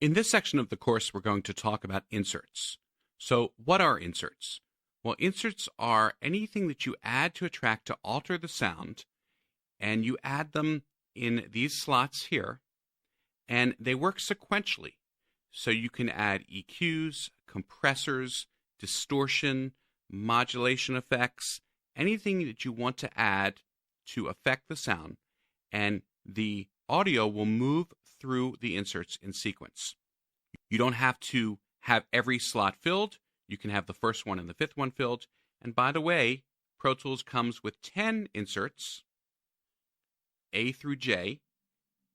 In this section of the course, we're going to talk about inserts. So what are inserts? Well, inserts are anything that you add to a track to alter the sound, and you add them in these slots here, and they work sequentially. So you can add EQs, compressors, distortion, modulation effects, anything that you want to add to affect the sound, and the audio will move through the inserts in sequence. You don't have to have every slot filled. You can have the first one and the fifth one filled. And by the way, Pro Tools comes with 10 inserts, A through J,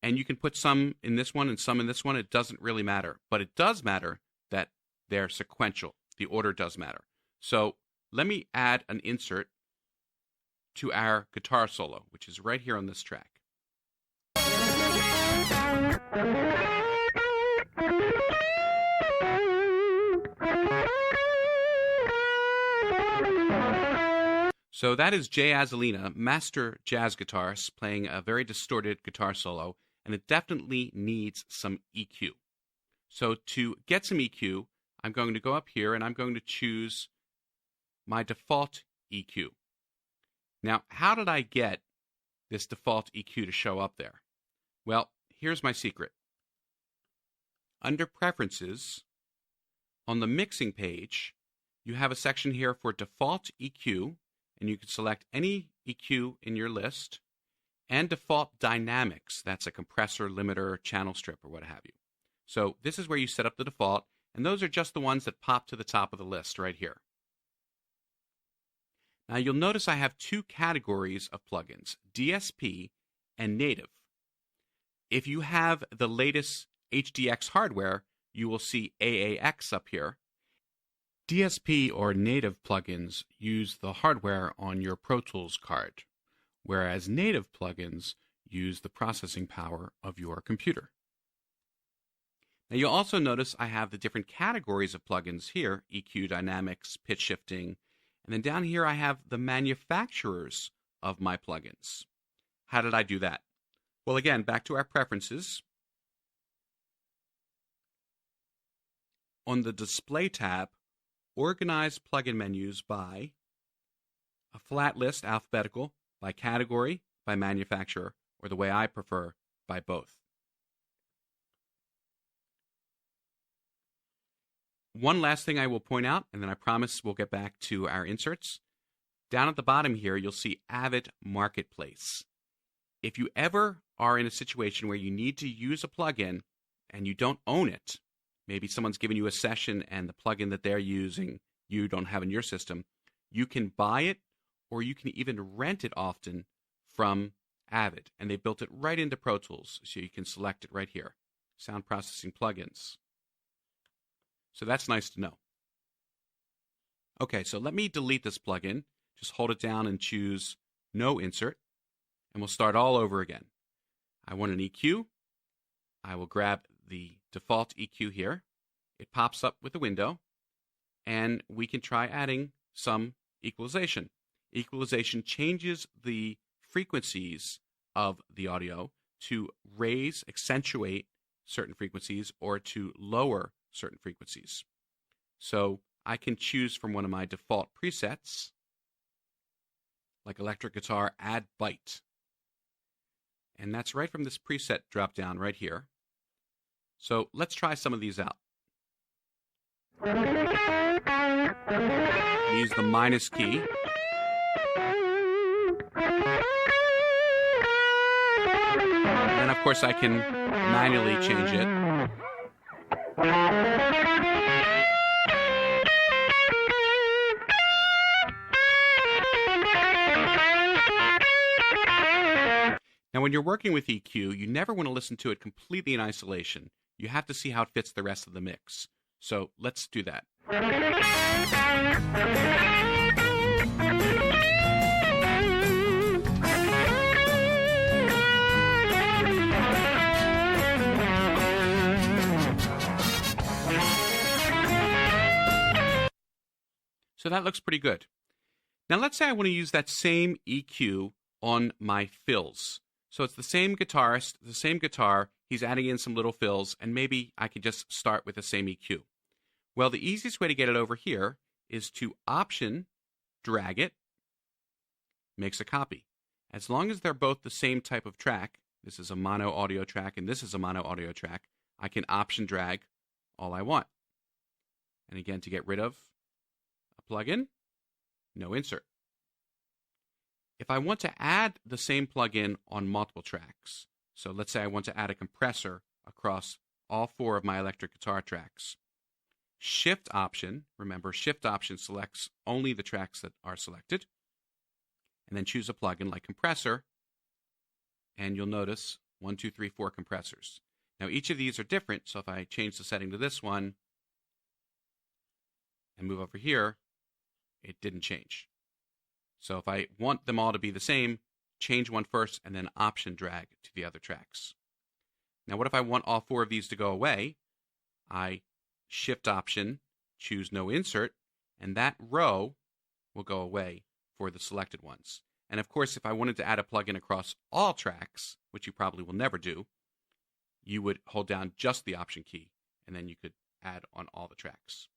and you can put some in this one and some in this one. It doesn't really matter, but it does matter that they're sequential. The order does matter. So let me add an insert to our guitar solo, which is right here on this track. So that is Jay Azzolina, master jazz guitarist, playing a very distorted guitar solo, and it definitely needs some EQ. So to get some EQ, I'm going to go up here and I'm going to choose my default EQ. Now, how did I get this default EQ to show up there? Well, here's my secret. Under Preferences, on the mixing page, you have a section here for default EQ, and you can select any EQ in your list, and default dynamics. That's a compressor, limiter, channel strip, or what have you. So this is where you set up the default, and those are just the ones that pop to the top of the list right here. Now you'll notice I have two categories of plugins, DSP and native. If you have the latest HDX hardware, you will see AAX up here. DSP or native plugins use the hardware on your Pro Tools card, whereas native plugins use the processing power of your computer. Now you'll also notice I have the different categories of plugins here, EQ, dynamics, pitch shifting, and then down here I have the manufacturers of my plugins. How did I do that? Well, again, back to our preferences. On the Display tab, organize plugin menus by a flat list, alphabetical, by category, by manufacturer, or the way I prefer, by both. One last thing I will point out, and then I promise we'll get back to our inserts. Down at the bottom here, you'll see Avid Marketplace. If you ever are in a situation where you need to use a plugin and you don't own it, maybe someone's given you a session and the plugin that they're using you don't have in your system, you can buy it or you can even rent it often from Avid. And they built it right into Pro Tools, so you can select it right here. Sound processing plugins. So that's nice to know. Okay, so let me delete this plugin. Just hold it down and choose No Insert, and we'll start all over again. I want an EQ. I will grab the default EQ here. It pops up with the window, and we can try adding some equalization. Equalization changes the frequencies of the audio to raise, accentuate certain frequencies, or to lower certain frequencies. So I can choose from one of my default presets, like electric guitar, add byte. And that's right from this preset drop down right here. So let's try some of these out. Use the minus key. And then of course I can manually change it. Now, when you're working with EQ, you never want to listen to it completely in isolation. You have to see how it fits the rest of the mix. So let's do that. So that looks pretty good. Now let's say I want to use that same EQ on my fills. So it's the same guitarist, the same guitar, he's adding in some little fills, and maybe I could just start with the same EQ. Well, the easiest way to get it over here is to Option, drag it, makes a copy. As long as they're both the same type of track, this is a mono audio track and this is a mono audio track, I can Option drag all I want. And again, to get rid of a plugin, no insert. If I want to add the same plugin on multiple tracks, so let's say I want to add a compressor across all 4 of my electric guitar tracks, Shift Option, remember Shift Option selects only the tracks that are selected, and then choose a plugin like compressor, and you'll notice 1, 2, 3, 4 compressors. Now each of these are different, so if I change the setting to this one and move over here, it didn't change. So if I want them all to be the same, change one first and then Option drag to the other tracks. Now what if I want all 4 of these to go away? I Shift Option, choose no insert, and that row will go away for the selected ones. And of course, if I wanted to add a plugin across all tracks, which you probably will never do, you would hold down just the Option key, and then you could add on all the tracks.